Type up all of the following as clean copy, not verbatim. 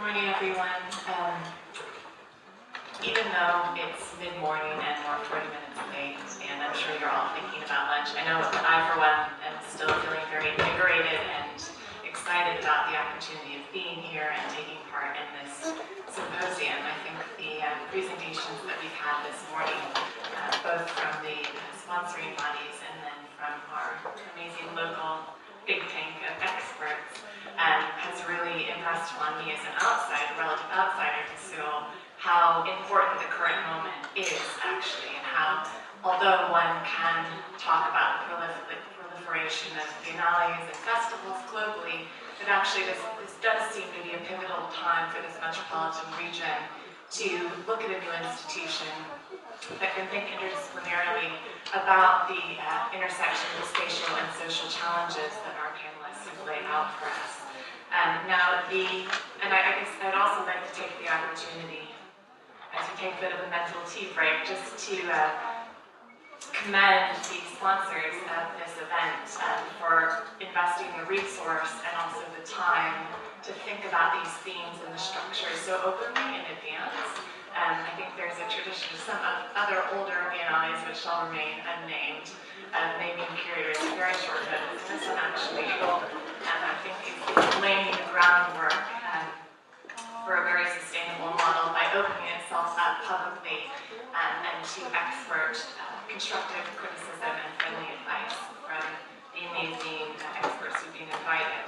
morning, everyone. Even though it's mid-morning and we're 40 minutes late, and I'm sure you're all thinking about lunch, I know that I, for one, am still feeling very invigorated and excited about the opportunity of being here and taking part in this symposium. I think the presentations that we've had this morning, both from the sponsoring bodies and then from our amazing local big tank of experts, has really impressed upon me as an relative outsider to Seoul, how important the current moment is actually, and how, although one can talk about the proliferation of biennales and festivals globally, that actually this does seem to be a pivotal time for this metropolitan region to look at a new institution that can think interdisciplinarily about the intersection of spatial and social challenges that our panelists have laid out for us. I guess I'd also like to take the opportunity, as we take a bit of a mental tea break, just to commend the sponsors of this event for investing the resource and also the time to think about these themes and the structure so openly in advance. I think there's a tradition of some other older biennales which shall remain unnamed, naming curators at very short notice. This one actually, I think, is laying the groundwork for a very sustainable model by opening itself up publicly and to expert, constructive criticism and friendly advice from the amazing experts who've been invited.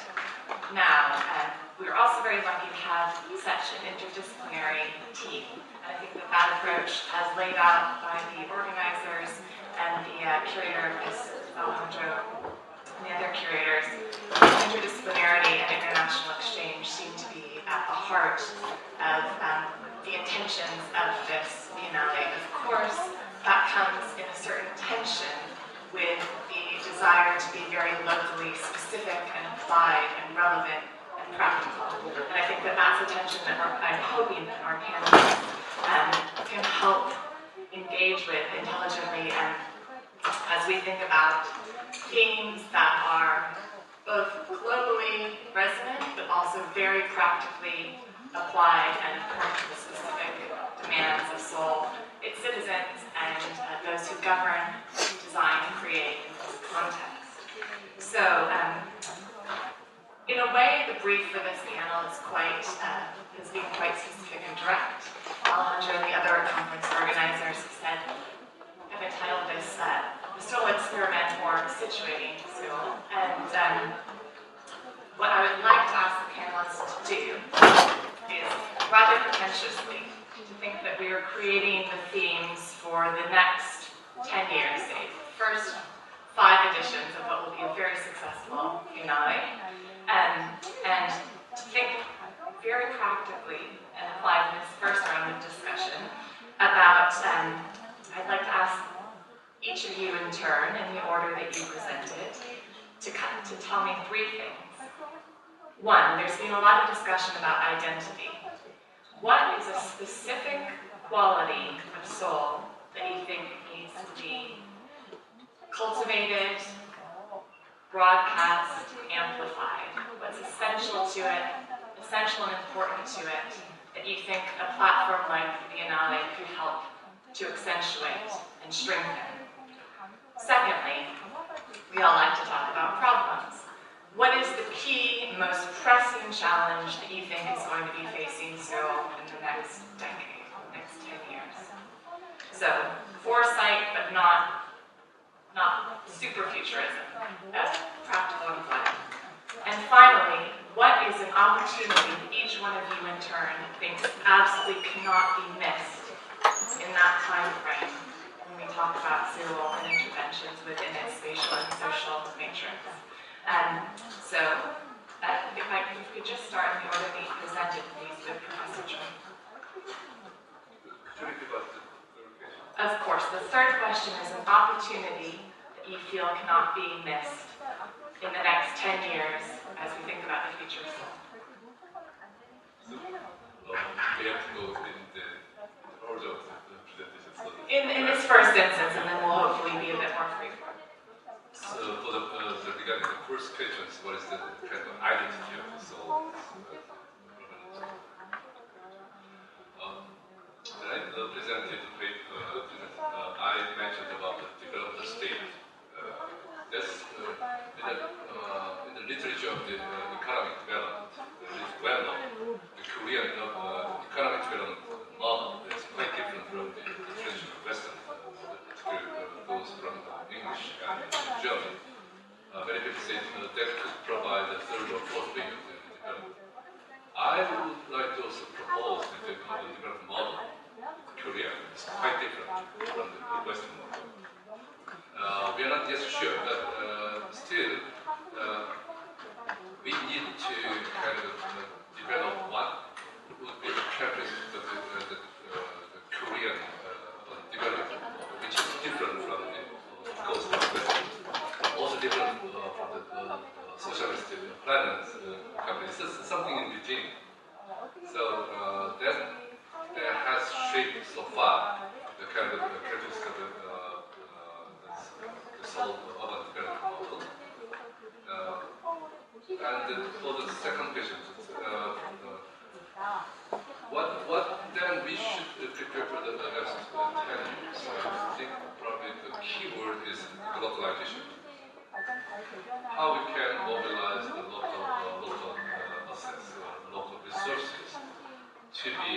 Now, we're also very lucky to have such an interdisciplinary team. And I think that approach, as laid out by the organizers and the curator, Ms. Alejandro, and the other curators, interdisciplinarity and international exchange seem to be at the heart of the intentions of this biennale. Of course, that comes in a certain tension with the desire to be very locally specific and applied and relevant and practical. And I think that that's a tension that I'm hoping that our panelists can help engage with intelligently, and as we think about themes that are both globally resonant, but also very practically applied and according to the specific demands of Seoul, its citizens, and those who govern, design, and create in this context. So, in a way, the brief for this panel is has been quite specific and direct. Alejandro and the other conference organizers have entitled this the Seoul Experiment for Situating Seoul. And what I would like to ask the panelists to do is, rather pretentiously, to think that we are creating the themes for the next 10 years, say, first 5 editions of what will be a very successful biennale, and to think very practically and apply in this first round of discussion about, I'd like to ask each of you in turn, in the order that you presented, to tell me 3 things. 1, there's been a lot of discussion about identity. What is a specific quality of Seoul that you think needs to be cultivated, broadcast, amplified? What's essential to it, essential and important to it, that you think a platform like the Biennale could help to accentuate and strengthen? Secondly, we all like to talk about problems. What is the key, most pressing challenge that you think is going to be facing Seoul in the next decade, next 10 years? So, foresight, but not super futurism, practical and fun. And finally, what is an opportunity that each one of you in turn thinks absolutely cannot be missed in that time frame when we talk about Seoul and interventions within its spatial and social matrix? So, if we could just start in the order that you presented, please, with Professor Choi. Of course, the third question is an opportunity that you feel cannot be missed in the next 10 years as we think about the future of Seoul. So, we have to go in the order of the presentation. In this first instance, and then we'll hopefully be a bit more free. So, for regarding the first question, what is the kind of identity of the Seoul? is quite different from the Western model. We are not yet sure, but still we need to kind of develop what would be the characteristic of the Korean development, which is different from the, of course, the Western, also different from the socialist planners companies. It's something in between. So that has shaped so far the kind of characteristics of the Seoul urban development model. And for the second question, what then we should prepare for the next 10 years? I think probably the key word is localization. How we can mobilize the local assets, local resources to be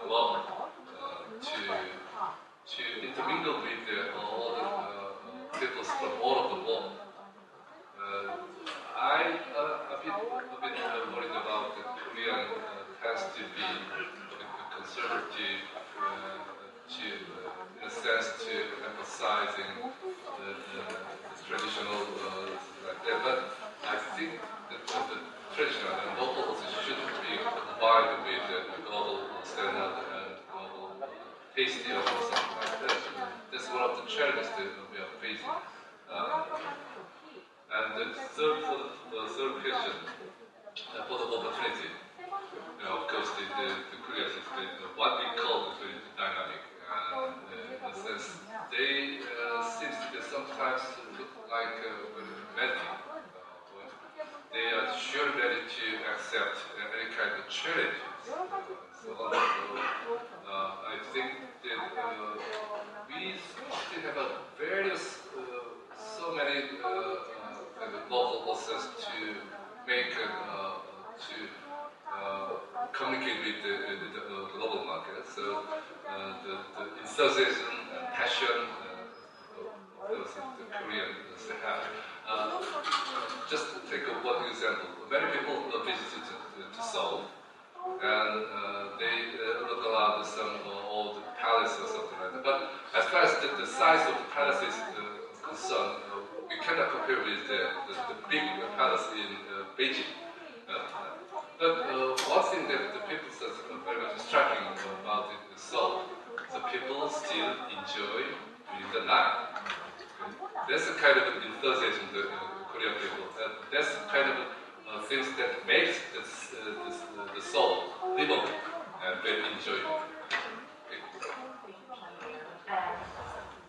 global, to intermingle with all the peoples from all over the world. I a bit worried about the Korean has to be a bit conservative, in a sense, to emphasizing the traditional like that. But I think that the traditional and local should be combined with the global standard and global tasty or something like that. That's one of the challenges that we are facing. And the third question, for the opportunity, of course, the Korea is what we call the dynamic. In a sense, they seem to sometimes look like demanding. They are sure ready to accept any kind of challenges. So I think that we still have various, so many local process to make to communicate with the global market. So the enthusiasm and passion those the Koreans have. Just to take one example, many people visited to Seoul, and they look around some old palace or something like that. But as far as the size of the palace is concerned, we cannot compare with the big palace in Beijing. But one thing that the people are very much striking about Seoul, the people still enjoy during the night. That's the kind of enthusiasm the Korean people. That's kind of things that makes the soul livable and very enjoyable.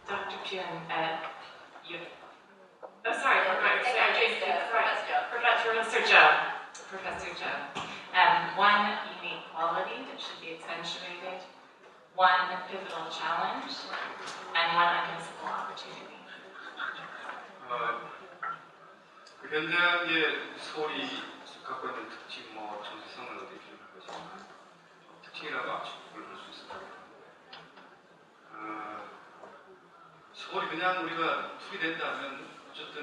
Dr. Pyun, sorry, Professor Joe. One unique quality that should be accentuated, one pivotal challenge, and one unmissable opportunity. 현장의 서울이 갖고 있는 특징, 정체성을 어떻게 할 것인가, 특징이라고 아주 부를 수 있을 것 같아요. 서울이 그냥 우리가 투기 된다면 어쨌든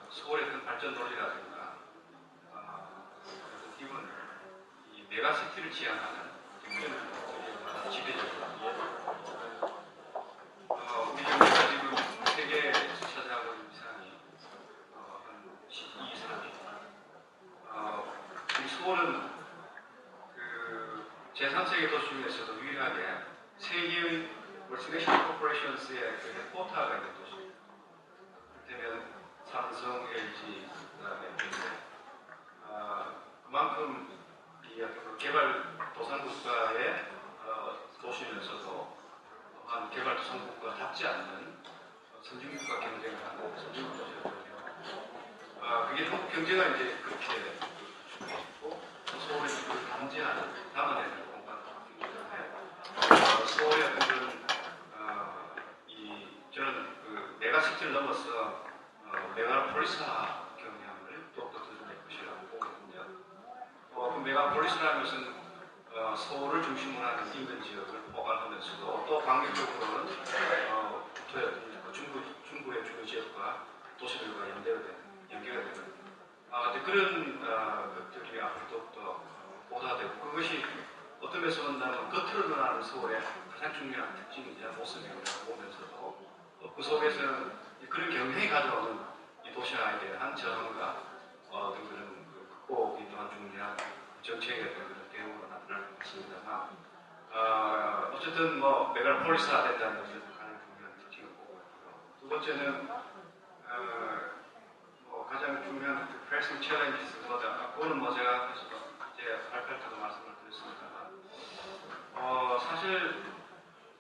서울의 어떤 발전 논리라든가 어떤 기본 이 메가시티를 지향하는 굉장히 지배적으로 우리 경제가 지금 세계에서 차지하고 있는 위상이 한 12, 3위. 이 서울은 그 제3세계 도시 중에서도 유일하게 세계의 멀티내셔널 코퍼레이션스의 그 헤드쿼터가 있는 도시입니다. 그렇다면 삼성, LG, 그다음에 그만큼 이 개발도상국가의 도시면서도 한 개발도상국가답지 않는 선진국과 경쟁을 하는 선진국 도시거든요. 그게 한국 경제가 이제 그렇게 있고 서울의 그걸 담아내는 공간이 때문에 서울의 어떤 저는 그 메가시티를 넘어서 메가폴리스화 경향을 또 드러낼 것이라고 보거든요. 그 메가폴리스라는 것은 서울을 중심으로 하는 인근 지역을 포괄하면서도 또 관계적으로는 중부의 주요 지역과 도시들과 연계가 되는 그런 것들이 앞으로 더 보다되고 그것이 어떤 면에서 본다면 겉으로 드러나는 서울의 가장 가장 중요한 특징이자 모습이라고 보면서도 그 속에서는 그런 경향이 가져오는 이 도시화에 대한 저항과 어떤 그런 극복이 또한 중요한 정책의 어떤 그런 대응으로 나타날 것 같습니다만 어쨌든 뭐 메가폴리스화 된다는 것은 가장 중요한 특징을 보고 있고요. 두 번째는 뭐 가장 중요한 그 프레싱 챌린지스 그거는 뭐 제가 계속 제 발표할 때도 말씀을 드렸습니다만 사실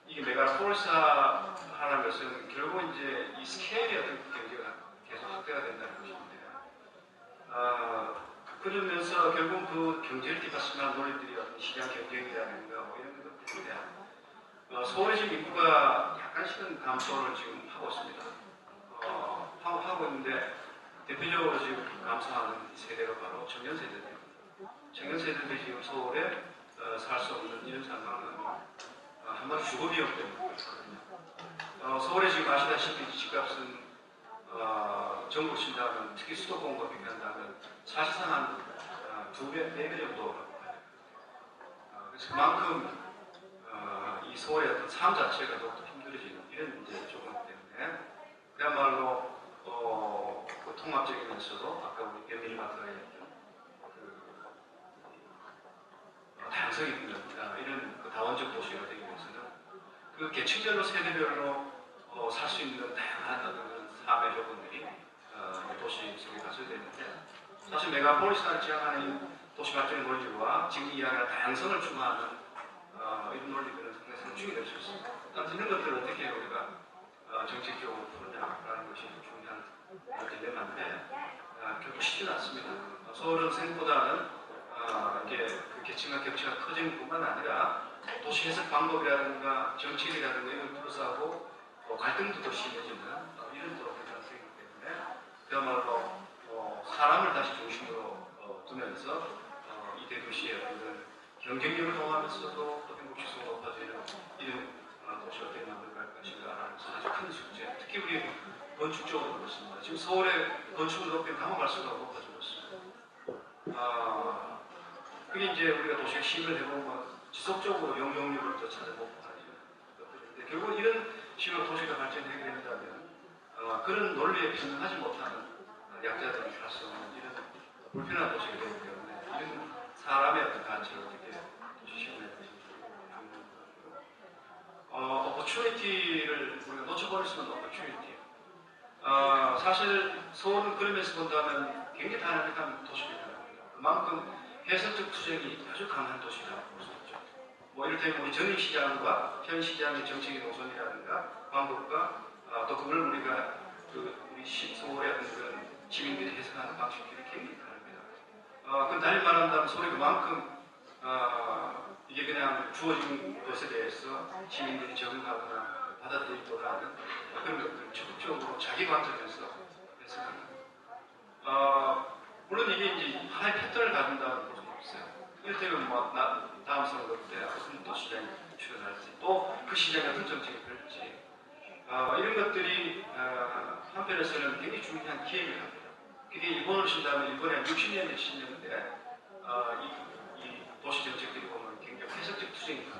이게 메가폴리스화 하는 것은 결국 이제 이 스케일의 어떤 경제가 계속 확대가 된다는 것인데 그러면서 결국 그 경제를 뒷받침하는 논리들이 어떤 시장 경쟁이라든가 뭐 이런 것들인데 서울의 지금 인구가 약간씩은 감소를 지금 하고 있습니다. 하고 있는데 대표적으로 지금 감소하는 세대가 바로 청년 세대들입니다. 청년 세대들이 지금 서울에 살 수 없는 이런 상황은 한마디 주거 비용 때문에 그렇거든요. 서울에 지금 아시다시피 집값은 전국 친다면 특히 수도권과 비교한다면 사실상 한 2배, 4배 정도라고 봐요. 그래서 그만큼 이 서울의 어떤 삶 자체가 더욱더 힘들어지는 이런 문제가 조금 때문에 그야말로 그 통합적이면서도 아까 우리 변민희 마트가 얘기했던 다양성이 있는 이런 그 다원적 도시가 되기 위해서는 그 계층별로 세대별로 살 수 있는 다양한 어떤 삶의 조건들이 도시 속에 갖춰야 되는데 사실 메가폴리스를 지향하는 도시 발전의 논리와 지금 이야기하는 다양성을 추구하는 이런 논리들은 상당히 상충이 될 수 있습니다. 이런 것들을 어떻게 우리가 정책적으로 푸느냐라는 것이 중요한 딜레마인데 결국 쉽지는 않습니다. 서울은 생각보다는 이게 그 계층과 격차가 커지는 뿐만 아니라 도시 해석 방법이라든가 정책이라든가 이걸 둘러싸고 갈등도 더 심해지는 이런 또 가능성이기 때문에 그야말로 사람을 다시 중심으로 두면서 이 대도시의 어떤 경쟁력을 통하면서도 또 행복지수가 높아지는 이런 도시가 어떻게 만들어갈 것인가라는 아주 큰 숙제. 특히 우리 건축적으로 그렇습니다. 지금 서울의 건축을 높이면 가면 갈수록 높아지고 있습니다. 그게 이제 우리가 도시에 시행을 해보면 지속적으로 영향력을 더 찾아보고 하는 것들인데 결국 이런 식으로 도시가 발전하게 된다면 그런 논리에 평등하지 못하는 약자들이 살 수 없는 이런 불편한 도시가 되기 때문에 이런 사람의 어떤 가치를 어떻게 도시 시험에 오퍼추니티를 우리가 놓쳐버릴 수 없는 오퍼추니티. 사실 서울은 그러면서 본다면 굉장히 다양한 도시입니다. 그만큼 해석적 투쟁이 아주 강한 도시라고 볼 수 있죠. 뭐 이를테면 우리 전입시장과 현시장의 정책의 노선이라든가 방법과 또 그걸 우리가 우리 서울의 어떤 그런 시민들이 해석하는 방식들이 굉장히 다릅니다. 그 다른 말한다면 서울이 그만큼 이게 그냥 주어진 것에 대해서 시민들이 적응하거나 받아들이기보다는 그런 것들을 적극적으로 자기 관점에서 해석합니다. 물론 이게 이제 하나의 패턴을 가진다고 볼 수는 없어요. 이를테면 뭐 다음 선거 때 어떤 또 시장이 출연할지 또 그 시장에 어떤 정책이 될지 이런 것들이 한편에서는 굉장히 중요한 기회를 합니다. 그게 일본으로 친다면 일본의 60년대 70년대 이 도시 정책들이 보면 굉장히 해석적 투쟁입니다.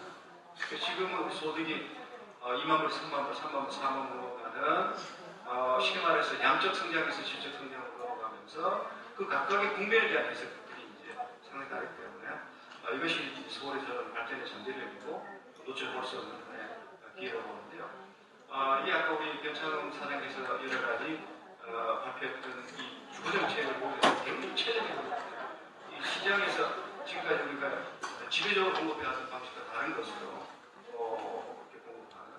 지금은 우리 소득이 2만 불, 3만 불, 3만 불, 4만 불로 가는 쉽게 말해서 양적 성장에서 질적 성장으로 넘어가면서 그 각각의 국면에 대한 해석들이 이제 상당히 다르기 때문에 이것이 서울의 저런 발전의 전제력이고 놓쳐볼 수 없는 기회라고 보는데요. 이게 아까 우리 변창흠 사장께서 여러 가지 발표했던 이 주거정책을 보면 굉장히 체계적으로 이 시장에서 지금까지 우리가 지배적으로 공급해왔던 방식과 다른 것으로 이렇게 공급하는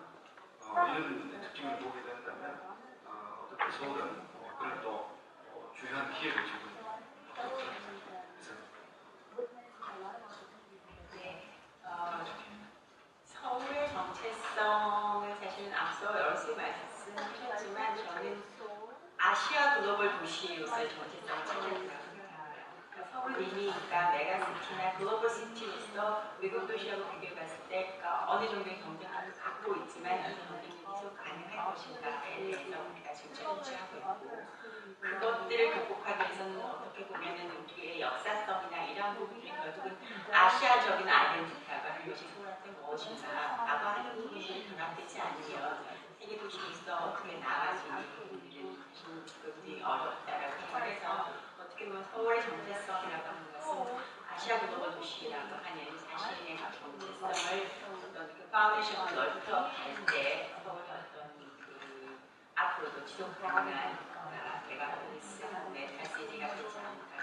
이런 특징을 보게 된다면 어떻게 서울은 그런 또 중요한 기회를 지금 갖고 있습니다. 서울의 정체성은 사실은 앞서 여러 번 말씀하셨지만 저는 아시아 글로벌 도시로서의 정체성을 찾는다고 생각합니다. 그러니까 서울이 메가시티나 글로벌 시티로서 외국 도시하고 비교해 봤을 때 어느 정도의 경쟁력을 갖고 있지만 이 경쟁력이 지속 가능할 것인가에 대해서 우리가 지금 취하고 있고 그것들을 극복하기 위해서는 어떻게 보면은 우리의 역사성이나 이런 부분들이 결국은 아시아적인 아이덴티티가 그것이 서울한테 무엇인가 라고 하는 정체성이라고 하는 것은 아시아 글로벌 도시라고 하는 자신의 정체성을 어떤 그 파운데이션을 넓혀 갈 때 서울의 어떤 그 앞으로도 지속 가능한 메가폴리스의 메시지가 되지 않을까.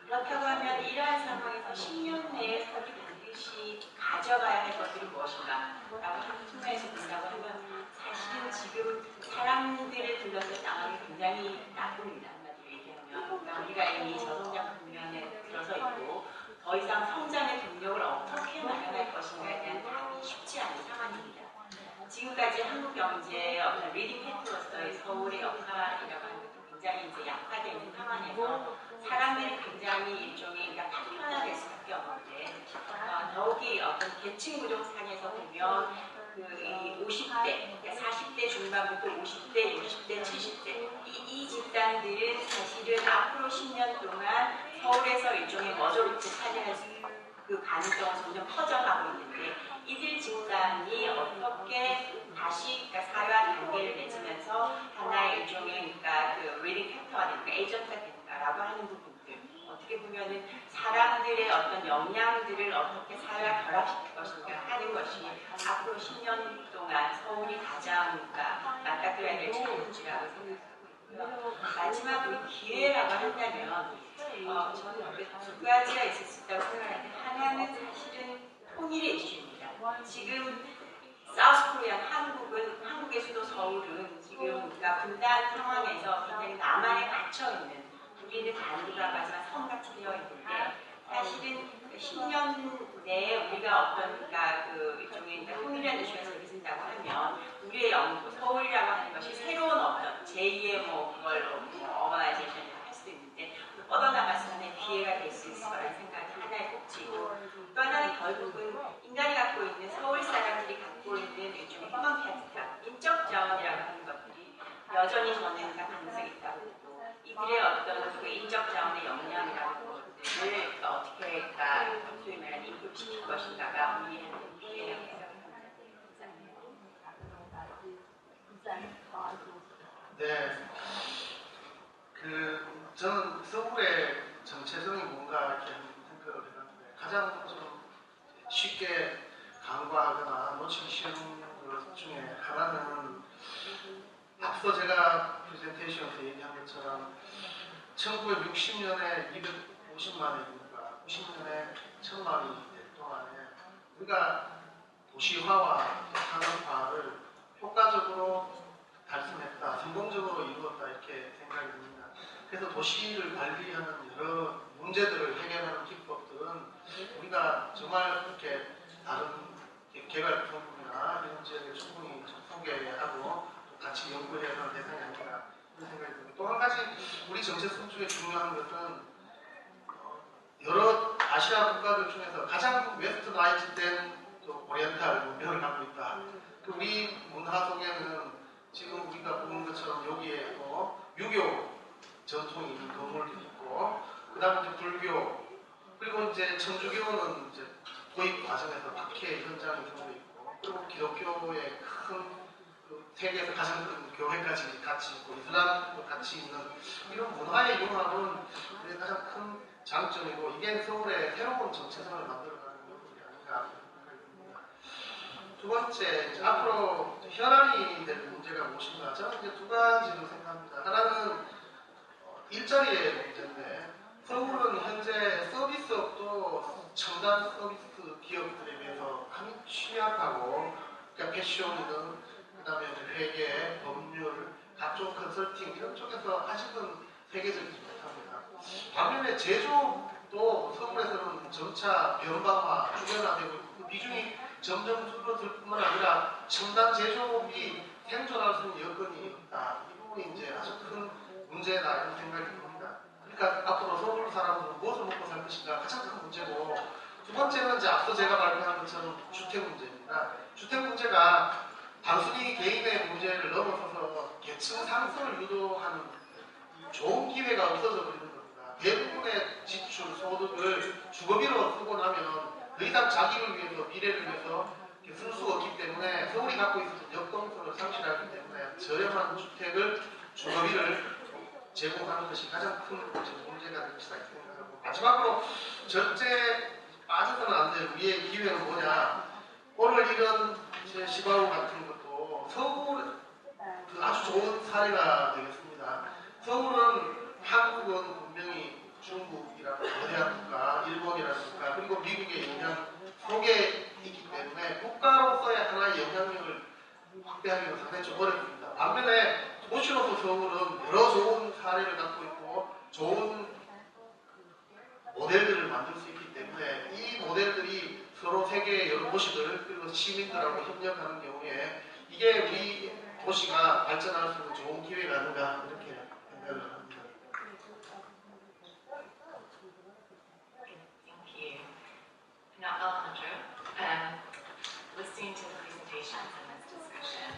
그렇다고 하면 이러한 상황에서 10년 내에 서울이 반드시 가져가야 할 것들이 무엇인가 라고 하는 측면에서 본다고 하면 사실은 지금 사람들을 둘러싼 상황이 굉장히 나쁩니다. 한마디로 얘기하면 그러니까 우리가 이미 저성장 국면에 들어서 있고 더 이상 성장의 동력을 어떻게 마련할 것인가에 대한 답이 쉽지 않은 상황입니다. 지금까지 한국 경제의 어떤 리딩 팩트로서의 서울의 역할이라고 하는 것도 굉장히 이제 약화되어 있는 상황에서 사람들이 굉장히 일종의 그러니까 파편화될 수밖에 없는데 더욱이 어떤 계층 구조상에서 보면 이 50대, 그러니까 40대 중반부터 50대, 60대, 70대 이 집단들은 사실은 앞으로 10년 동안 서울에서 일종의 머저리티 차지할 그 가능성은 점점 커져가고 있는데 이들 집단이 어떻게 다시 그러니까 사회화 단계를 맺으면서 하나의 일종의 그러니까 그 리딩 팩터가 되니까 에이전트가 되는가라고 하는 부분들 어떻게 보면은 사람들의 어떤 역량들을 어떻게 사회와 결합시킬 것인가 하는 것이 앞으로 10년 동안 서울이 가장 그러니까 맞닥뜨려야 될 챌린지라고 생각하고요. 마지막으로 기회라고 한다면 저는 두 가지가 있을 수 있다고 생각하는데 하나는 사실은 통일의 이슈입니다. 지금 사우스 코리아 한국의 수도 서울은 지금 그러니까 분단 상황에서 굉장히 남한에 갇혀 있는 우리는 반도라고 하지만 섬같이 되어 있는데 사실은 10년 내에 우리가 어떤 그러니까 그 일종의 통일이라는 이슈가 제기된다고 하면 우리의 영토 서울이라고 하는 것이 새로운 어떤 제2의 그걸 어버나이제이션을 할 수도 있는데 뻗어나갈 수 있는 기회가 될 수 있을 거라는 생각이 하나의 꼭지고 또 하나는 결국은 인간이 갖고 있는 서울 사람들이 갖고 있는 일종의 휴먼 캐피탈 인적 자원이라고 하는 것들이 여전히 저는 가능성이 있다고 보고 이들의 어떤 그 인적 자원의 역량이라는 것들을 어떻게 소위 말하는 인프시킬 것인가가 우리의 기회라고 생각합니다. 네. 저는 서울의 정체성이 뭔가 이렇게 생각을 해봤는데 가장 좀 쉽게 간과하거나 놓치기 쉬운 것 중에 하나는 앞서 제가 프레젠테이션에서 얘기한 것처럼 1960년에 250만이니까 90년에 1000만이 될 동안에 우리가 도시화와 산업화를 효과적으로 달성했다, 성공적으로 이루었다 이렇게 생각이 듭니다. 그래서 도시를 관리하는 여러 문제들을 해결하는 기법들은 우리가 정말 그렇게 다른 개발품이나 이런 지역에 충분히 소개하고 같이 연구해야 하는 대상이 아닌가 이런 생각이 듭니다. 또 한 가지 우리 정체성 중에 중요한 것은 여러 아시아 국가들 중에서 가장 웨스터나이즈된 오리엔탈 문명을 갖고 있다. 우리 문화 속에는 지금 우리가 보는 것처럼 여기에 유교 전통이 있는 건물들이 있고, 그 다음에 이제 불교, 그리고 이제 천주교는 이제 도입 과정에서 박해 현장이 들어 있고, 그리고 기독교의 큰 세계에서 가장 큰 교회까지 같이 있고, 이슬람도 같이 있는 이런 문화의 융합은 우리의 가장 큰 장점이고, 이게 서울의 새로운 정체성을 만들어가는 것이 아닌가 생각합니다. 두 번째, 이제 앞으로 현안이 될 문제가 무엇인가? 저는 이제 두 가지로 생각합니다. 하나는 일자리의 문제인데, 서울은 현재 서비스업도 첨단 서비스 기업들에 비해서 많이 취약하고, 그러니까 패션이든, 그 다음에 회계, 법률, 각종 컨설팅 이런 쪽에서 아직은 세계적이지 못합니다. 반면에 제조업도 서울에서는 점차 변방화, 주변화되고 그 비중이 점점 줄어들 뿐만 아니라 첨단 제조업이 생존할 수 있는 여건이 없다. 이 부분이 이제 아주 큰 문제다 이런 생각이 듭니다. 그러니까 앞으로 서울 사람들은 무엇을 먹고 살 것인가 가장 큰 문제고, 두 번째는 이제 앞서 제가 발표한 것처럼 주택 문제입니다. 주택 문제가 단순히 개인의 문제를 넘어서서 계층 상승을 유도하는 좋은 기회가 없어져 버리는 겁니다. 대부분의 지출, 소득을 주거비로 쓰고 나면 더 이상 자기를 위해서, 미래를 위해서 쓸 수가 없기 때문에 서울이 갖고 있었던 역동성을 상실하기 때문에 저렴한 주택을, 주거비를 제공하는 것이 가장 큰 문제가 될 것이다 이렇게 생각하고 마지막으로 절대 빠져서는 안 될 우리의 기회는 뭐냐 오늘 이런 시바우 같은 것도 서울 아주 좋은 사례가 되겠습니다. 서울은 한국은 분명히 중국이라고 거대한 국가, 일본이라든가 그리고 미국의 영향 속에 있기 때문에 국가로서의 하나의 영향력을 확대하기가 상당히 좀 어렵습니다. 반면에 도시로서 서울은 여러 좋은 사례를 갖고 있고 좋은 모델들을 만들 수 있기 때문에 이 모델들이 서로 세계의 여러 도시들 그리고 시민들하고 협력하는 경우에 이게 우리 도시가 발전할 수 있는 좋은 기회가 아닌가 이렇게 생각을 합니다. Thank you. Now, Alejandro, listening to the presentations in this discussion,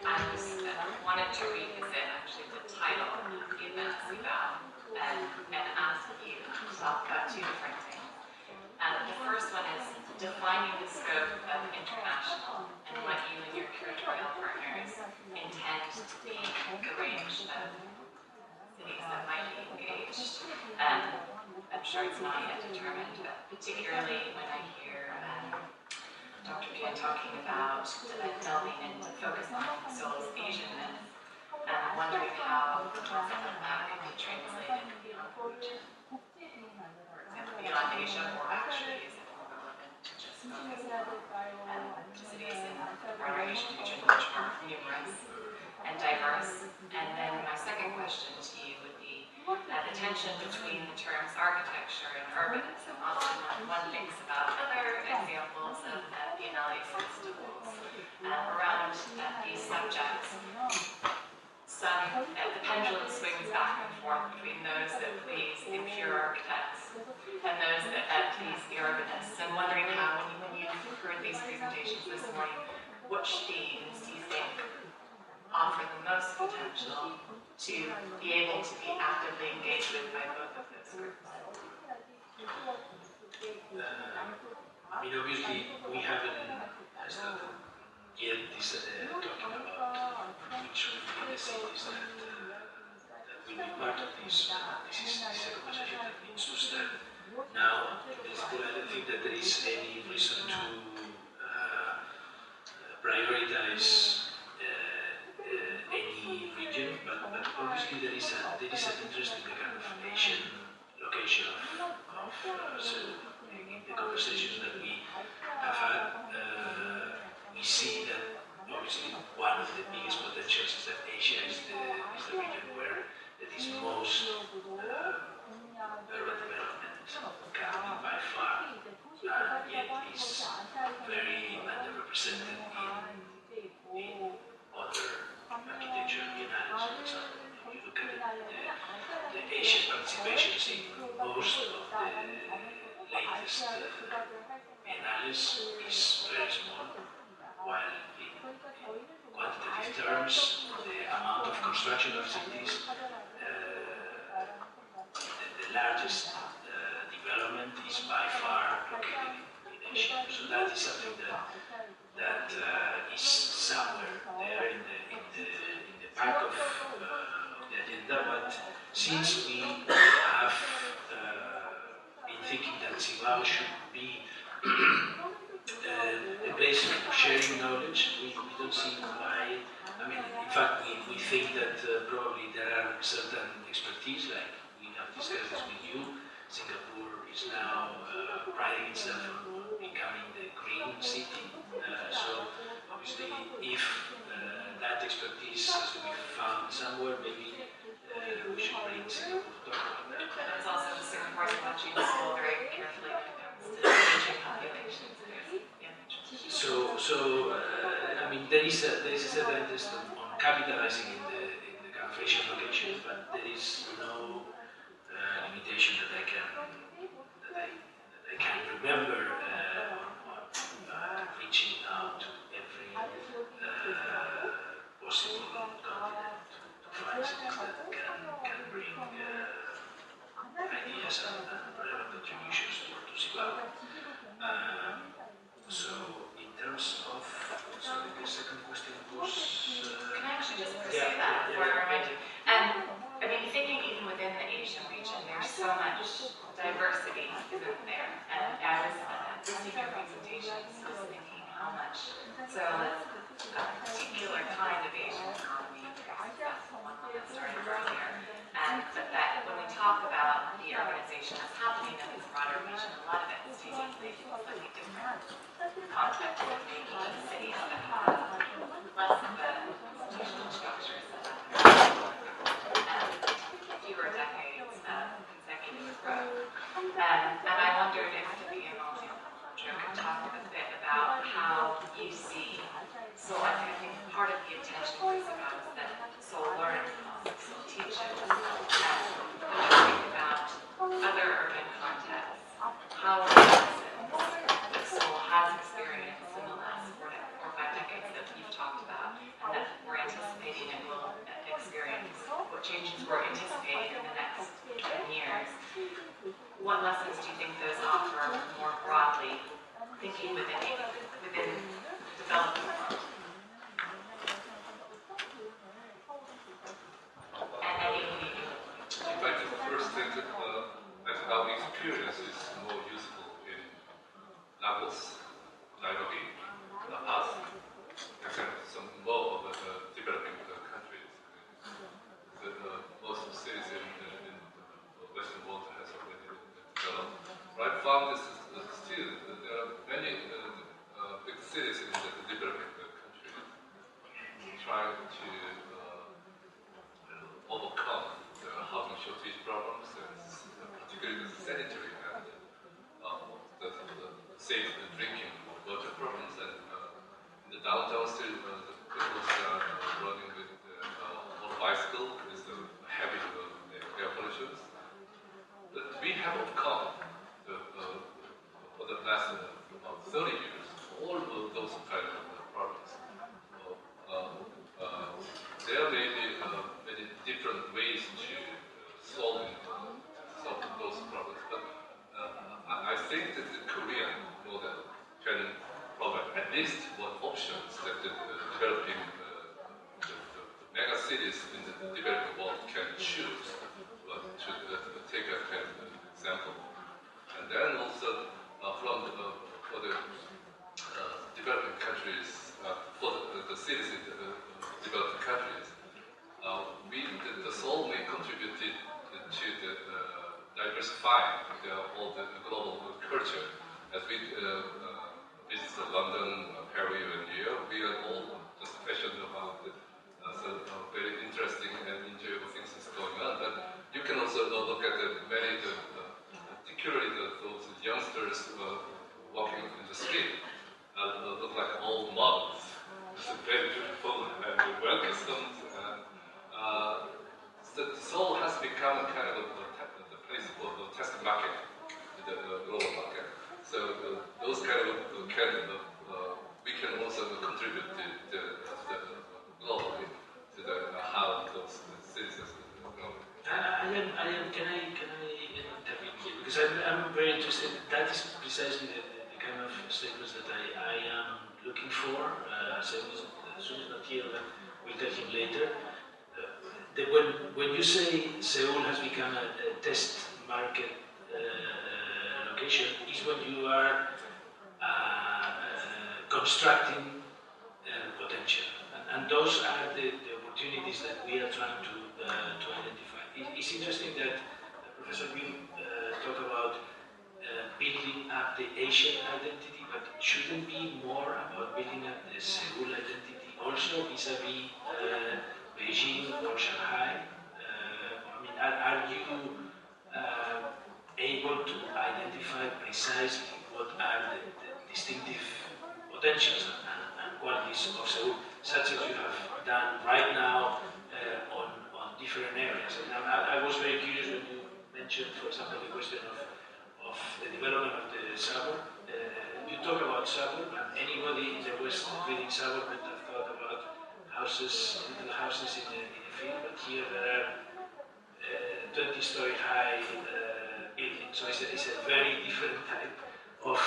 I just wanted to revisit actually the title of the event and ask you to talk about two different things. The first one is defining the scope of international and what you and your curatorial partners intend to be a range of cities that might be engaged. I'm sure it's not yet determined, but particularly when I hear Dr. Pia talking about delving into focus on Seoul's Asianness, I'm wondering how the concept of that can be translated beyond the region. For example, beyond Asia, or actually is it more relevant to just focus on cities in the broader Asian region, which are numerous and diverse? And then my second question to you would be the tension between the terms architecture and urbanism. Often when one thinks about other examples of Biennale festivals around these subjects, the pendulum swings back and forth between those that please the pure architects and those that please the urbanists. And wondering how, when you heard these presentations this morning, which themes do you think offer the most potential to be able to be actively engaged with by both of those groups? I mean, obviously, we haven't started yet talking about which would be the cities that will be part of this. This is a conversation that needs to start now. Basically, I don't think that there is any reason to prioritize any region, but obviously there is an interest in the kind of Asian location of Seoul. In the conversations that we have had, we see that obviously one of the biggest potentials is that Asia is the region where there is most urban development coming by far, and yet is very underrepresented in other architecture biennales. For example, if you look at the Asian participations in most of the latest biennales is very small, while in quantitative terms, the amount of construction of cities, the largest development is by far located in Asia. So that is something that is somewhere there in the back of the agenda. But since we have been thinking that Sibao should be a place of sharing knowledge, we don't see why. I mean, in fact, we think that probably there are certain expertise, like we have discussed this with you. Singapore is now priding itself on becoming the green city. So obviously, if that expertise has to be found somewhere, maybe we should bring Singapore to talk about that. It's also Singapore's watching school very carefully when it comes to aging populations. So I mean, there is a certain interest on capitalizing in the kind of Asian locations, but there is no limitation that I can remember on reaching out to every possible continent to find cities that can bring ideas and relevant contributions to Sibao. So in terms of, sorry, the second question was... Can I actually just pursue that before I remind you? And diversity isn't there. And I was listening to your presentations, just thinking how much. So a particular kind of Asian economy, that's the one that started earlier. And that when we talk about the urbanization that's happening in this broader region, a lot of it is taking place in slightly different context of making cities that have less of a institutional structure set up and fewer decades of consecutive growth. And I wondered if Sophia could talk a bit about how you see Seoul. I think part of the attention was about that Seoul learns, Seoul teaches, and when you think about other urban contexts, how are the lessons that Seoul has experienced in the last 4 or 5 decades that you've talked about, and that we're anticipating it will experience, what changes we're anticipating in the next 10 years. What lessons do you think those offer more broadly, thinking within developing world? If I could first think that our experience is more useful in Lagos, Nairobi, La Paz, and some more of the developing countries. Most of the cities in the Western world has already developed. But I found this is still, there are many big cities in the developing countries trying to overcome the housing shortage problems, and particularly the sanitary and the safe drinking water problems. And in the downtown, still the people are running with motorbicycle with the heavy air pollution. But we have overcome for the last about 30 years all of those kind of problems. There may be many different ways to solve those problems, but I think that the Korean model can provide at least one option that the developing the mega cities in the developing world can choose to take a kind of example. And then also for the developing countries, for the cities in the developing countries, the Seoul may contribute to the diversifying all the global culture. As we visit London, Paris, and New York, we are all just passionate about it. Very interesting and enjoyable things is going on. But you can also look at many, particularly those youngsters walking in the street, look like old models. It's very beautiful and well-customed. Seoul has become a kind of the place for the test market, the global market. So those kind of we can also contribute to globally to how those cities grow. Can I intervene here? Because I'm very interested. That is precisely the kind of statements that I am looking for. Seoul is not here, but we'll tell him later. When you say Seoul has become a test market location, is when you are constructing potential, and those are the opportunities that we are trying to identify. It's interesting that Professor Will talked about building up the Asian identity, but shouldn't be more about building up the Seoul identity also vis-a-vis Beijing or Shanghai? I mean, are you able to identify precisely what are the distinctive potentials and qualities of Seoul, such as you have done right now on different areas? And I was very curious when you mentioned, for example, the question of the development of the suburb. You talk about suburb, and anybody in the West reading suburb would have thought about little houses in a field, but here there are 20-story high buildings. So it's a very different type of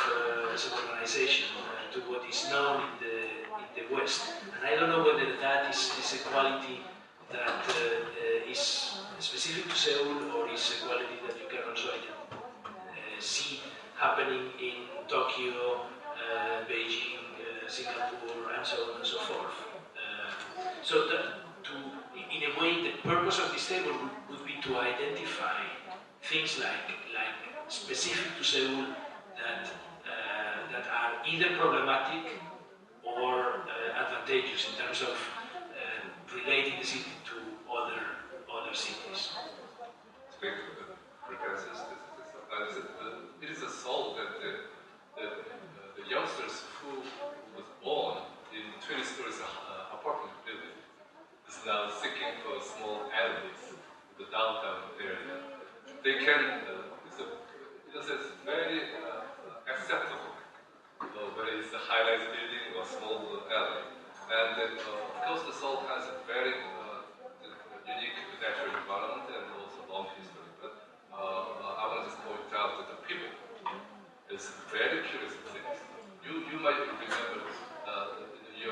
suburbanization to what is known in the West. And I don't know whether that is a quality that is specific to Seoul, or is a quality that you can also identify. happening in Tokyo, Beijing, Singapore, and so on and so forth. So in a way, the purpose of this table would be to identify things like specific to Seoul that are either problematic or advantageous in terms of relating the city to other cities. Speaking of the pretenses, it is a soul that the youngsters who was born in 20 stories apartment building is now seeking for small alleys in the downtown area. They can, it's very acceptable, whether it's a high-rise building or small alley. And of course, the Seoul has a very unique natural environment and also long history. But I want to just point out that the people is very curious things. You might remember in the year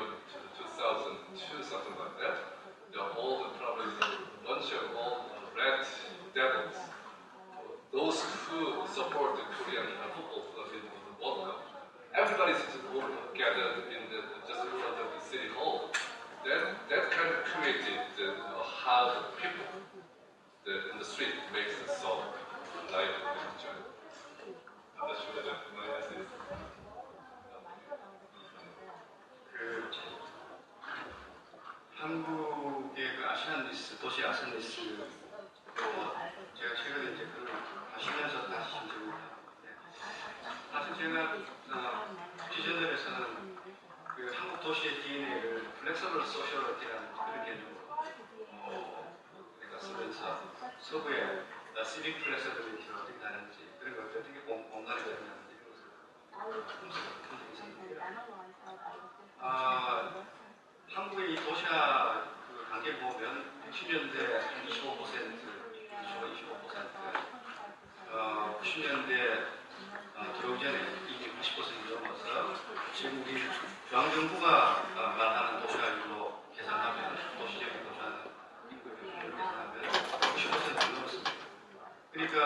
2002, something like that. Probably a bunch of old red devils. Those who support the Korean football club in the World Cup. Everybody's all gathered just in front of the city hall. That kind of created how the people in the street makes the song live in China. I'm not sure that my answer is. 한국의 그 아시안리스, 도시 아시안리스, 제가 최근에 이제 그걸 하시면서 다시 신청을 하는데, 사실 제가 디저널에서는 그 한국 도시의 DNA를 플렉서블 소셜리티라는 그런 개념으로 내가 쓰면서 서부의 시빅 플렉서빌리티를 어떻게 다른지, 그런 걸 어떻게 공간이 되느냐는지 이런 것을 본 적이 있었는데, 한국의 이 도시화 그 관계를 보면 60년대 한 25%, 90년대 들어오기 전에 이미 80% 넘어서 지금 우리 중앙정부가 말하는 도시화율로 계산하면 도시적인 도시화는 인구를 계산하면 90% 넘었습니다. 그러니까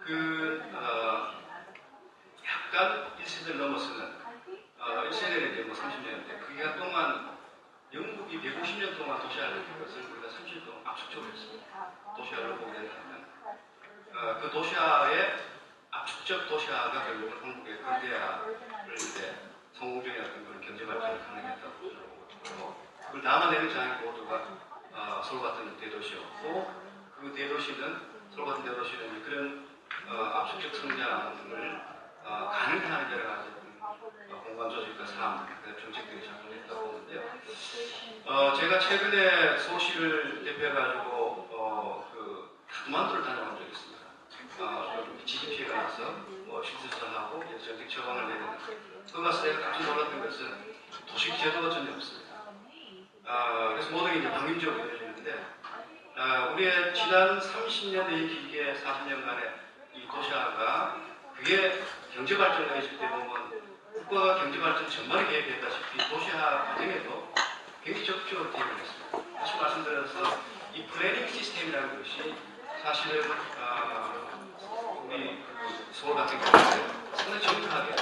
그 약간 1세대를 넘어서는 1세대는 이제 뭐 30년대 그 기간 동안 영국이 150년 동안 도시화를 한 것을 우리가 30년 동안 압축적으로 했습니다. 도시화를 보게 된다면 그 도시화의 압축적 도시화가 결국은 한국의 근대화를 이제 성공적인 어떤 그런 경제 발전을 가능했다고 보고 그걸 담아내는 장애 모두가 서울 같은 대도시였고 그 대도시는 서울 같은 대도시는 그런 압축적 성장을 가능하게 하는 여러 가지 공간 조직과 삶, 정책들이 작동했다고 보는데요. 제가 최근에 서울시를 대표해가지고 카트만두를 다녀온 적이 있습니다. 지진 피해가 나서 실수선하고 정책 처방을 내리는 그 가서 내가 깜짝 놀랐던 것은 도시 제도가 전혀 없습니다. 그래서 모든 게 이제 방임적으로 이루어지는데 우리의 지난 30년의 길게 40년간의 이 도시화가 그게 경제발전을 했을 때 보면 국가가 경제발전 전반에 계획했다시피 도시화 과정에도 굉장히 적극적으로 개입을 했습니다. 다시 말씀드려서 이 플래닝 시스템이라는 것이 사실은 우리 서울 같은 경우에 상당히 정확하게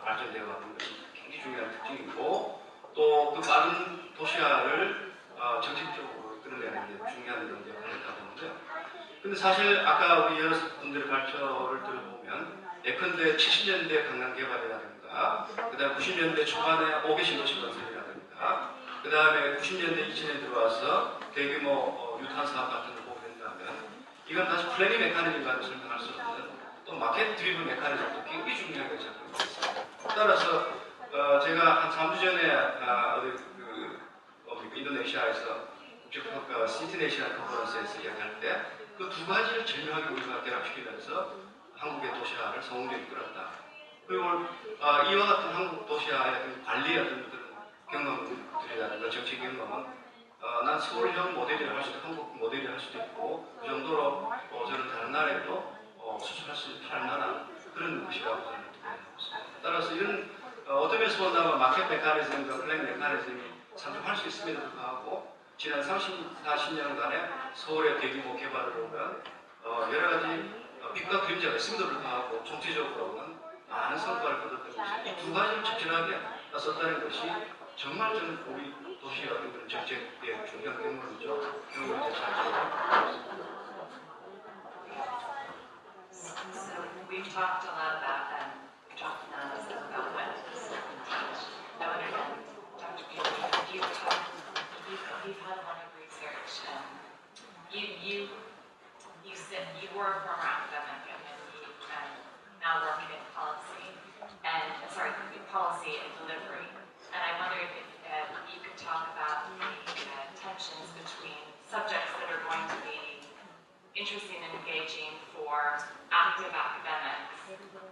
발전되어 가는 것이 굉장히 중요한 특징이고 또 그 빠른 도시화를 정책적으로 끌어내는 게 중요한 역할을 했다고 보는데요. 근데 사실 아까 우리 여러 분들의 발표를 들어보면 예컨대 70년대 강남 개발이라든가 그 다음에 90년대 초반에 5개 신도시 건설이라든가 그 다음에 90년대 2000에 들어와서 대규모 유탄 사업 같은 걸 보게 된다면 이건 다시 플래닝 메커니즘과도 설명할 수 없는 또 마켓 드리븐 메커니즘도 굉장히 중요하게 작동하고 있습니다. 따라서 제가 한 3주 전에 인도네시아에서 국제평가 시티네이션 컨퍼런스에서 이야기할 때 그 두 가지를 절묘하게 우리가 결합시키면서 한국의 도시화를 성공적으로 이끌었다. 그리고 이와 같은 한국 도시화의 어떤 관리의 어떤 경험들이라든가 정책 경험은 난 서울형 모델이라 할 수도 있고 한국 모델이라 할 수도 있고 그 정도로 저는 다른 나라에도 수출할 수 있는 만한 그런 것이라고 저는 생각합니다. 따라서 이런 어떤 면에서 본다면 마켓 메커니즘과 플랜 메커니즘이 상존할 수 있음에도 불구하고 지난 30, 40년간의 서울의 대규모 개발을 보면 여러 가지 빛과 그림자가 있음에도 불구하고 총체적으로는 많은 성과를 거뒀던 것이 이 두 가지를 적절하게 썼다는 것이 정말 저는 우리 도시의 어떤 그런 정책의 중요한 경험이죠. 경험을 잘 적어요. So we've talked a lot about we talked now about what is I wonder, Dr. Peter, You've had a lot of research, and you were a former academic, and then you now work in policy and policy and delivery. And I wondered if you could talk about the tensions between subjects that are going to be interesting and engaging for active academics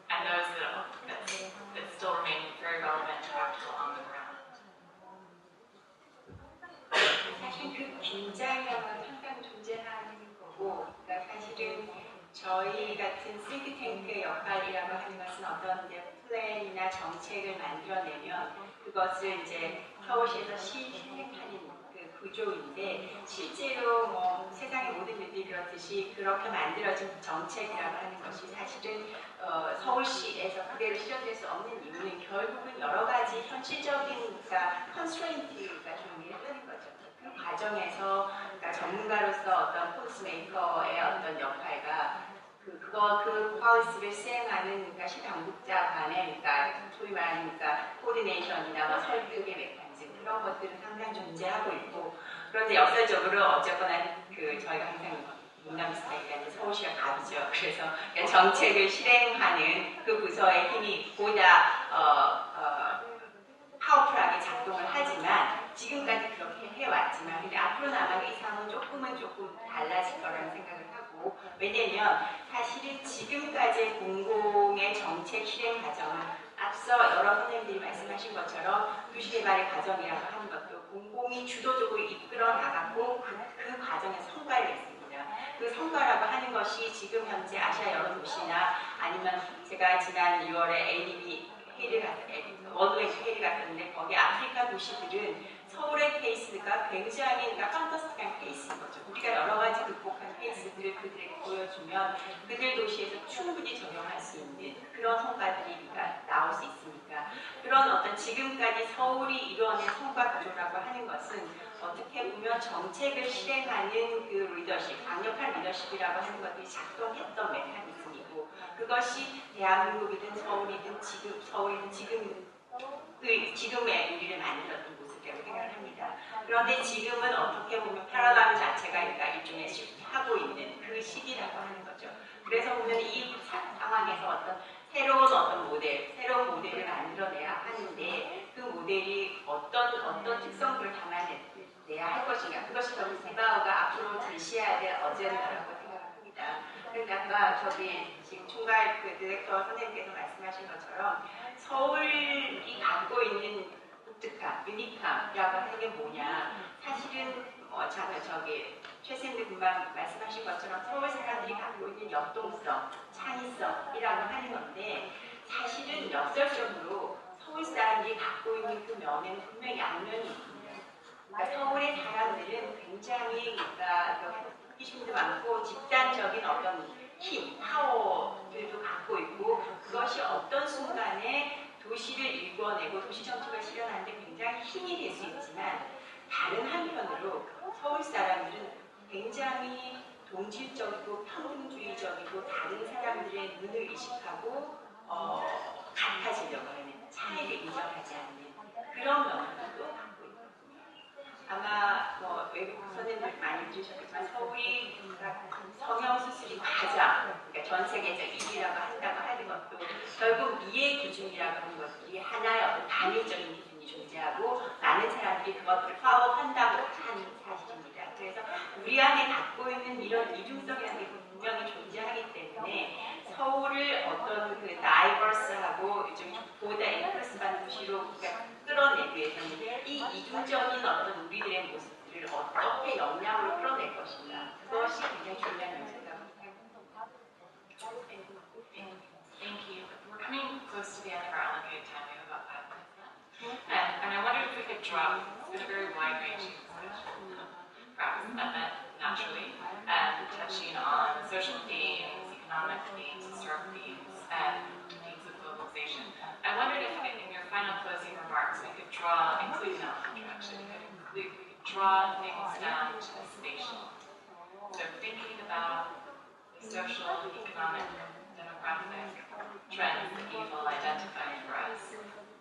and those that still remain very relevant and practical on the ground. 사실 그 긴장감은 항상 존재하는 거고, 그러니까 사실은 저희 같은 싱크탱크의 역할이라고 하는 것은 어떤 이제 플랜이나 정책을 만들어내면 그것을 이제 서울시에서 실행하는 그 구조인데, 실제로 뭐 세상의 모든 일들이 그렇듯이 그렇게 만들어진 정책이라고 하는 것이 사실은 서울시에서 그대로 실현될 수 없는 이유는 결국은 여러 가지 현실적인 컨스트레인트가 좀 있는 거죠. 그 과정에서 그러니까 전문가로서 어떤 폴리스메이커의 어떤 역할과 그 폴리시를 수행하는 그러니까 시당국자 간의 그러니까 소위 말하는 그러니까 코디네이션이나 뭐 설득의 메커니즘 그런 것들은 상당히 존재하고 있고, 그런데 역설적으로 어쨌거나 그 저희가 항상 농담 스타일이 서울시가 갑이죠. 그래서 정책을 실행하는 그 부서의 힘이 보다 파워풀하게 작동을 하지만 지금까지 그렇게 해왔지만 근데 앞으로 나갈 이상은 조금 달라질 거라는 생각을 하고, 왜냐면 사실은 지금까지의 공공의 정책 실행 과정은 앞서 여러 선생님들이 말씀하신 것처럼 도시개발의 과정이라고 하는 것도 공공이 주도적으로 이끌어 나갔고 그 과정에서 성과를 냈습니다. 그 성과라고 하는 것이 지금 현재 아시아 여러 도시나 아니면 제가 지난 6월에 ADB 월드뱅크 회의를 갔었는데 거기 아프리카 도시들은 서울의 페이스가 굉장히 판타스틱한 페이스인 거죠. 우리가 여러 가지 극복한 페이스들을 그들에게 보여주면 그들 도시에서 충분히 적용할 수 있는 그런 성과들이 나올 수 있으니까, 그런 어떤 지금까지 서울이 이루어낸 성과 구조라고 하는 것은 어떻게 보면 정책을 실행하는 그 리더십, 강력한 리더십이라고 하는 것들이 작동했던 메커니즘이고, 그것이 대한민국이든 서울이든 지금의 우리를 만들었던 모습이라고 생각을 합니다. 그런데 지금은 어떻게 보면 패러다임 자체가 일종의 하고 있는 그 시기라고 하는 거죠. 그래서 보면 이 상황에서 어떤 새로운 모델을 만들어내야 하는데 그 모델이 어떤 특성들을 담아내야 할 것인가, 그것이 저는 세바오가 앞으로 제시해야 될 어젠다라고 생각을 합니다. 그러니까 아까 지금 총괄 그 디렉터 선생님께서 말씀하신 것처럼 서울이 갖고 있는 독특함, 유니함이라고 하는 게 뭐냐, 사실은 최 선생님 금방 말씀하신 것처럼 서울 사람들이 갖고 있는 역동성, 창의성이라고 하는 건데, 사실은 역설적으로 서울 사람들이 갖고 있는 그 면에는 분명히 양면이 있습니다. 그러니까 서울의 사람들은 굉장히 호기심도 많고 집단적인 어떤 힘, 파워들도 갖고 있고, 그것이 어떤 순간에 도시를 일궈내고 도시 정책을 실현하는데 굉장히 힘이 될 수 있지만, 다른 한편으로 서울 사람들은 굉장히 동질적이고 평등주의적이고 다른 사람들의 눈을 의식하고 같아지려고 하는, 차이를 인정하지 않는 그런 면도 갖고 있거든요. 아마 외국 선생님들 많이 들으셨겠지만 서울이 성형수술이 가장, 그러니까 전 세계적 1위라고 한다고 하는 것도 결국 미의 기준이라고 하는 것들이 하나의 어떤 단일적인 기준이 존재하고 많은 사람들이 그것들을 파워한다고 하는 사실입니다. 그래서 우리 안에 갖고 있는 이런 이중성이라는 게 분명히 존재하기 때문에 서울을 어떤 그 다이버스하고 요즘 보다 인클루시브한 도시로 끌어내기 위해서는 이 이중적인 어떤 우리들의 모습들을 어떻게 역량으로 끌어낼 것인가, 그것이 굉장히 중요한 요소라고 생각합니다. Thank you. We're coming close to the end of our allocated time. We have about 5 minutes left. And I wondered if we could drop, it's been a very wide-ranging discussion, perhaps naturally, touching on social themes, economic themes, historic themes, and themes of globalization. draw things down to the spatial. So thinking about the social, economic, demographic trends that evil identified for us.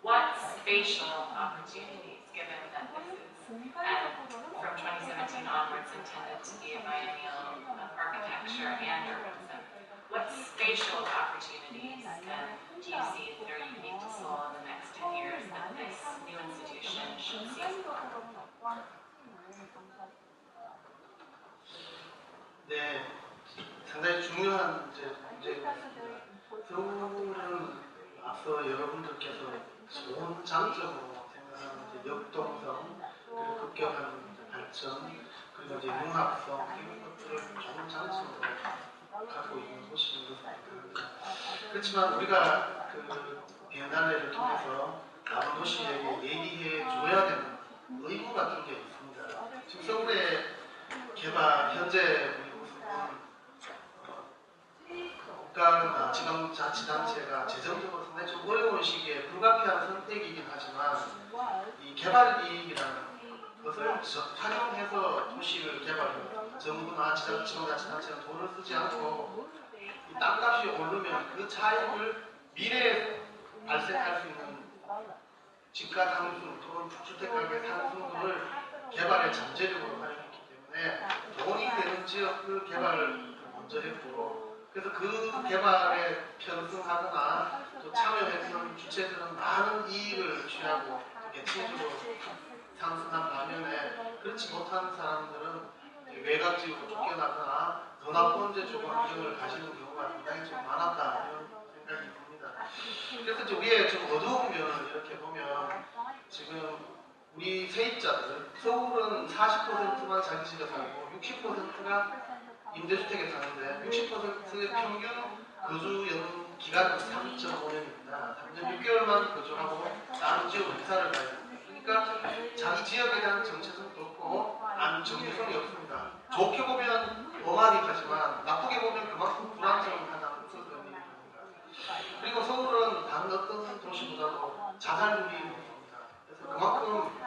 What spatial opportunities, given that this is, and from 2017 onwards, intended to be a biennial of architecture and urbanism, what spatial opportunities do you see that are unique to Seoul in the next 10 years that this new institution should seize upon? 네, 상당히 중요한 문제인 것 같습니다. 서울은 앞서 여러분들께서 좋은 장점으로 생각하는 역동성, 그리고 급격한 발전, 그리고 융합성 이런 것들을 좋은 장점으로 갖고 있는 곳인 것을 생각합니다. 그렇지만 우리가 그 비엔날레를 통해서 다른 도시에게 얘기해 줘야 되는 의무 같은 게 있습니다. 지금 서울의 개발 현재 우리 국가나 지방자치단체가 재정적으로 상당히 좀 어려운 시기에 불가피한 선택이긴 하지만 이 개발 이익이라는 것을 활용해서 도시를 개발합니다. 정부나 지방자치단체는 돈을 쓰지 않고 이 땅값이 오르면 그 차익을 미래에 발생할 수 있는 집가 상승 또는 주택가격의 상승을 개발의 잠재력으로 활용했기 때문에 돈이 되는 지역을 개발을 먼저 했고, 그래서 그 개발에 편승하거나 또 참여했던 주체들은 많은 이익을 취하고 계층적으로 상승한 반면에 그렇지 못한 사람들은 외곽지역으로 쫓겨나거나 더 나쁜 데 조건을 가지는 경우가 굉장히 좀 많았다 이런 생각이 듭니다. 그래서 이제 위에 좀 어두운 면을 이렇게 보면 지금 우리 세입자들 서울은 40%만 자기 집에 살고 60%가 임대주택에 사는데 60%의 평균 거주 기간은 3.5년입니다. 3년 6개월만 거주하고 다른 지역으로 이사를 가야 됩니다. 그러니까 자기 지역에 대한 정체성도 없고 정체성이 없습니다. 좋게 보면 로마닉하지만 나쁘게 보면 그만큼 불안정하다는 것을 의미합니다. 그리고 서울은 다른 어떤 도시보다도 자살률이 높습니다. 그래서 그만큼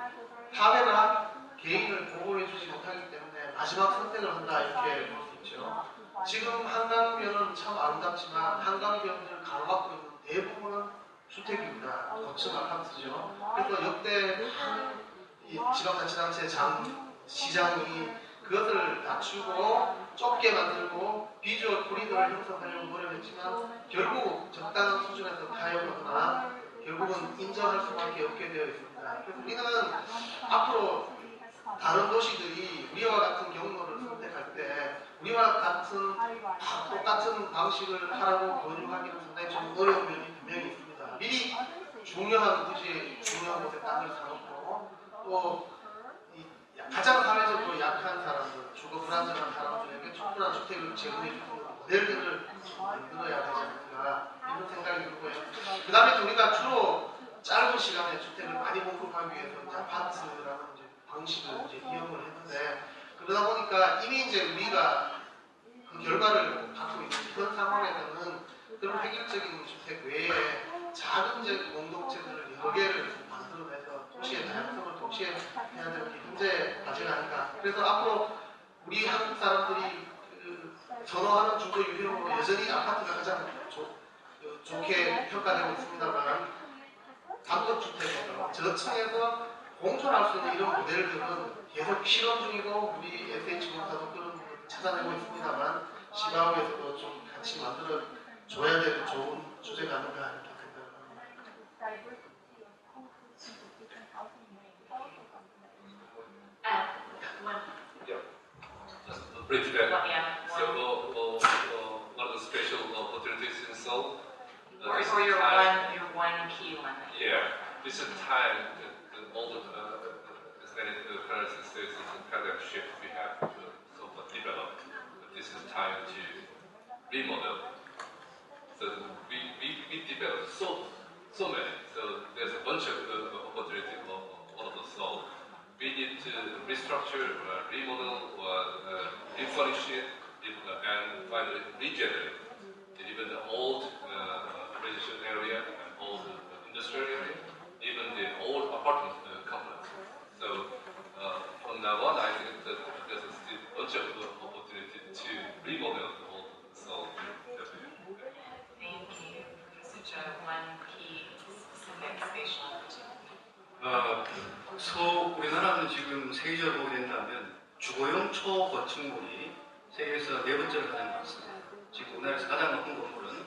사회가 개인을 보호해주지 못하기 때문에 마지막 선택을 한다 이렇게 볼 수 있죠. 지금 한강변은 참 아름답지만 한강변을 가로막고 있는 대부분은 주택입니다. 고층 아파트죠. 그래서 역대 지방자치단체 시장이 그것을 낮추고 좁게 만들고 비주얼 코리도를 형성하려고 노력했지만 결국 적당한 수준에서 타협하거나 결국은 인정할 수밖에 없게 되어 있습니다. 그래서 우리는 앞으로 다른 도시들이 우리와 같은 경로를 선택할 때 우리와 같은 똑같은 방식을 하라고 권유하기는 상당히 좀 어려운 면이 분명히 있습니다. 미리 중요한 도시에 중요한 곳에 땅을 사놓고 또 가장 사회적으로 약한 사람들, 주거 불안정한 사람들에게 충분한 주택을 제공해 주는 모델들을 만들어야 되지 않을까 이런 생각이 들고요. 그 다음에 우리가 주로 짧은 시간에 주택을 많이 공급하기 위해서 이제 아파트라는 방식을 이제 이용을 했는데 그러다 보니까 이미 이제 우리가 그 결과를 갖고 있는 그런 상황에서는 그런 획일적인 주택 외에 작은 공동체들을 여러 개를 만들어내서 도시의 다양성을 동시에 해야 되는 게 현재 과제가 아닌가. 그래서 앞으로 우리 한국 사람들이 선호하는 주거 유형으로 여전히 아파트가 가장 좋게 평가되고 있습니다만 단독주택에서 저층에서 공존할 수 있는 이런 모델들은 계속 실험 중이고 우리 SH공사도 그런 것을 찾아내고 있습니다만 시바오에서도 좀 같이 만들어 줘야 될 좋은 주제가 아닌가 이렇게 생각합니다. Just a brief one of the special opportunities in Seoul. Or your one key one. Yeah, this is time that all the as many parents and states in paradigm shift we have to somewhat develop. This is time to remodel. So we developed so many. So there's a bunch of opportunity all of the Seoul. We need to restructure, remodel, refurnish it, and finally regenerate. Even the old residential area and old industrial area, even the old apartment complex. So from now on, 우리나라는 지금 세계적으로 보게 된다면 주거용 초건축물이 세계에서 네 번째로 가장 많습니다. 지금 우리나라에서 가장 높은 건물은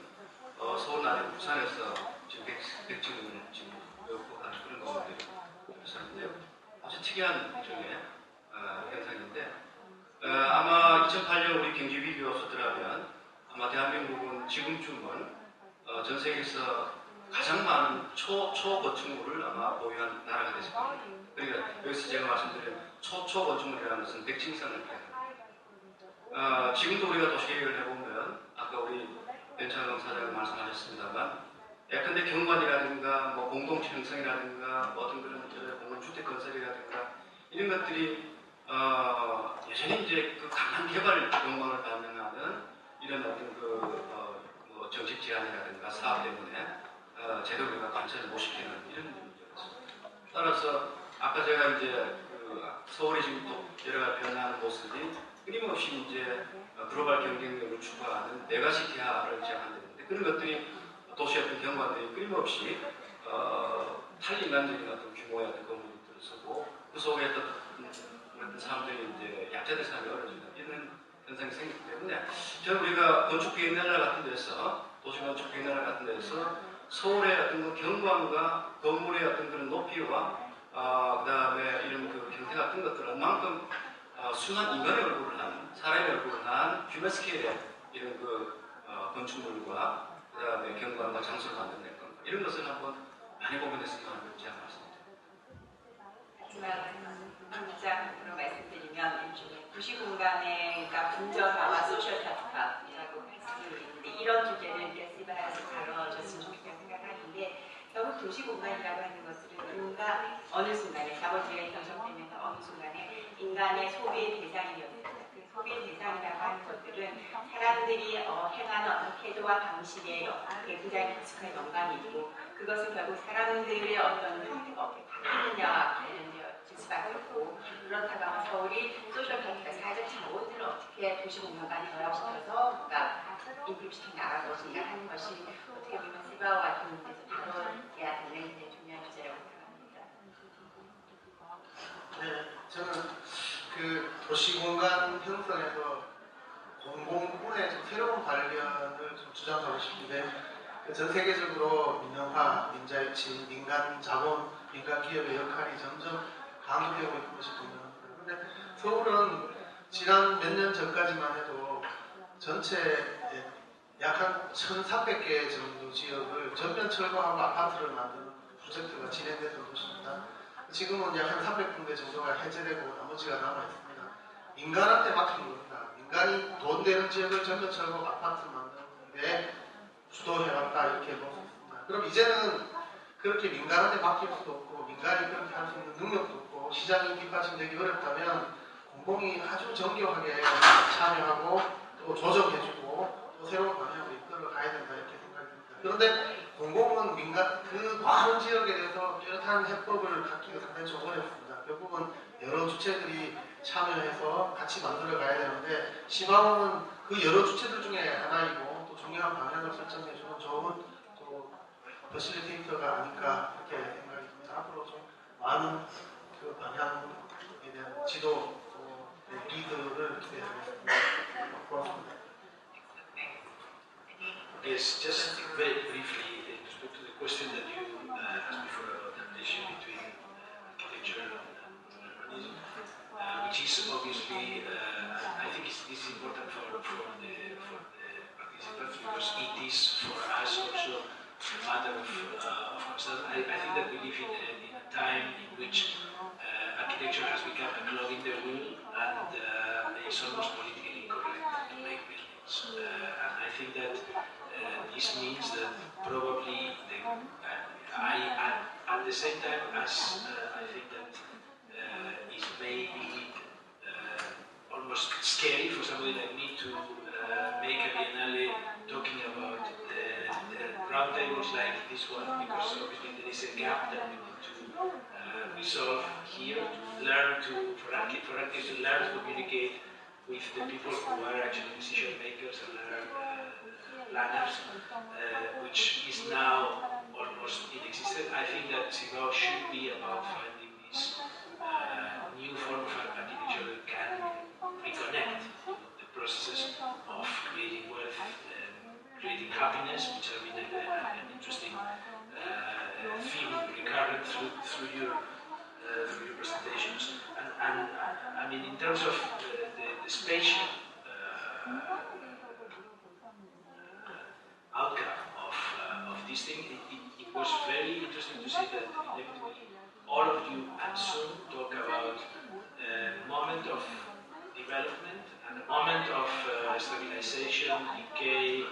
서울 안에 부산에서 지금 100층을 지금 보유하는 그런 건물들이 있었는데요. 아주 특이한 중에 현상인데 아마 2008년 우리 경제 위기가 없었더라면 아마 대한민국은 지금쯤은 전 세계에서 가장 많은 초건축물을 아마 보유한 나라가 됐을 겁니다. 그러니까 여기서 제가 말씀드린 초건축물이라는 것은 100층 이상을 얘기합니다. 지금도 우리가 도시계획을 해보면 아까 우리 변창흠 사장님 말씀하셨습니다만 예컨대 경관이라든가 뭐 공동체 형성이라든가 뭐 어떤 그런 공공주택 건설이라든가 이런 것들이 여전히 이제 그 강한 개발 욕망을 반영하는 이런 어떤 뭐 정책 제한이라든가 사업 때문에 제대로 우리가 관찰을 못 시키는 이런 문제였습니다. 따라서 아까 제가 이제 서울이 지금 또 여러 가지 변화하는 모습이 끊임없이 이제 글로벌 경쟁력을 추구하는 메가시티화를 제한되는데 그런 것들이 도시 어떤 경관들이 끊임없이 탈인간적인 어떤 규모의 어떤 건물들을 쓰고 그 속에 어떤 사람들이 이제 약자된 사람이 어려지는 이런 현상이 생기기 때문에 저는 우리가 건축 비엔날레 같은 데서 도시건축 비엔날레 같은 데서 서울의 어떤 그 경관과 건물의 어떤 그런 높이와 그 다음에 이런 그 형태 같은 것들을 얼만큼 순한 인간의 얼굴을 한 사람의 얼굴을 한 휴먼 스케일의 이런 건축물과 그 다음에 경관과 장소를 만드는 것 이런 것을 한번 많이 고민했으면 하는 제가 말씀드립니다. 마지막 문장으로 말씀드리면 일종의 도시공간의 그러니까 분전화와 소셜 카피탈이라고 할 수 있는데 이런 주제를 페스티벌에서 다뤄졌으면 좋겠다는 생각을 하는데 결국 도시공간이라고 하는 것은 누군가 어느 순간에 자본주의가 형성되면서 어느 순간에 인간의 소비의 대상이었습니다. 그 소비의 대상이라고 하는 것들은 사람들이 행하는 어떤 태도와 방식에 굉장히 깊숙한 연관이 있고 그것은 결국 사람들의 어떤 형태가 어떻게 바뀌느냐와 관련되어 있을 수밖에 없고 그렇다고 하면 서울이 소셜 카피탈 사회적 자본들을 어떻게 도시공간에 결합시켜서 뭔가 인프시켜 나갈 것인가 하는 것이 어떻게 보면 시바와 같은 문제에서 다뤄야 되는 굉장히 중요한 주제라고 생각합니다. 네, 저는 그 도시공간 형성에서 공공분의 좀 새로운 관련을 좀 주장하고 싶은데 전 세계적으로 민영화, 민자유치, 민간 자본, 민간 기업의 역할이 점점 강조되고 있는 것이 분명합니다. 그런데 서울은 지난 몇 년 전까지만 해도 전체 약 한 1,300개 정도 지역을 전면 철거하고 아파트를 만드는 프로젝트가 진행됐던 도시입니다. 지금은 약 한 300군데 정도가 해제되고 나머지가 남아있습니다. 민간한테 맡긴 겁니다. 민간이 돈 되는 지역을 전면 철거 아파트 만드는 데 주도해왔다 이렇게 볼 수 있습니다. 그럼 이제는 그렇게 민간한테 맡길 수도 없고 민간이 그렇게 할 수 있는 능력도 없고 시장이 뒷받침되기 어렵다면 공공이 아주 정교하게 참여하고 또 조정해주고 또 새로운 방향으로 이끌어 가야 된다 이렇게 생각이 듭니다. 그런데 공공은 민간 그 많은 지역에 대해서 뚜렷한 해법을 갖기가 상당히 좀 어렵습니다. 결국은 여러 주체들이 참여해서 같이 만들어 가야 되는데 시방은 그 여러 주체들 중에 하나이고 또 중요한 방향을 설정해주는 좋은 또 퍼실리테이터가 아닐까 이렇게 생각이 듭니다. 앞으로 좀 많은 그 방향에 대한 지도 또 리드를 기대하겠습니다. 고맙습니다. Yes, just very briefly to respond to the question that you asked before about the relation between architecture and urbanism, which is obviously, I think this is important for the participants because it is for us also a matter of concern. I think that we live in a time in which architecture has become a clog in the wheel and it's almost politically incorrect to make buildings. And I think that this means that probably at the same time as I think that it may be almost scary for somebody like me to make a biennale talking about the round tables like this one because obviously there is a gap that we need to resolve here to learn for architects to learn to communicate with the people who are actually decision makers and planners, which is now almost inexistent. I think that Cibao should be about through your presentations. And I mean, in terms of the spatial outcome of this thing, it was very interesting to see that inevitably all of you and soon talk about a moment of development and a moment of stabilization, decay,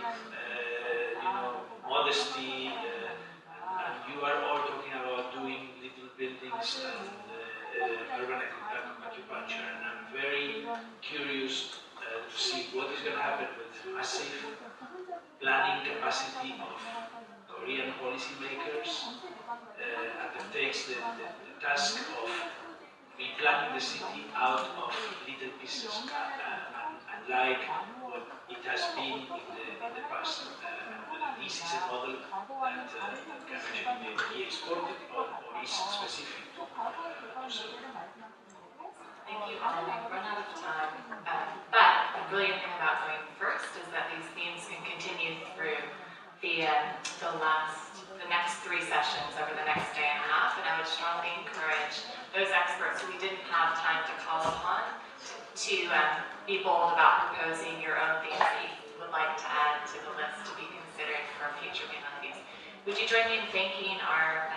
modesty, and you are all talking about doing little buildings and urban acupuncture, and I'm very curious to see what is going to happen with the massive planning capacity of Korean policymakers that takes the task of replanning the city out of little pieces and like what it has been in the past. This is a model that can actually be exported or is specific to Seoul. Thank you, Alan. We've run out of time. But the brilliant thing about going first is that these themes can continue through the next 3 sessions over the next day and a half. And I would strongly encourage those experts who we didn't have time to call upon to be bold about proposing your own themes that you would like to add to the list to be considered for future biennials. Would you join me in thanking our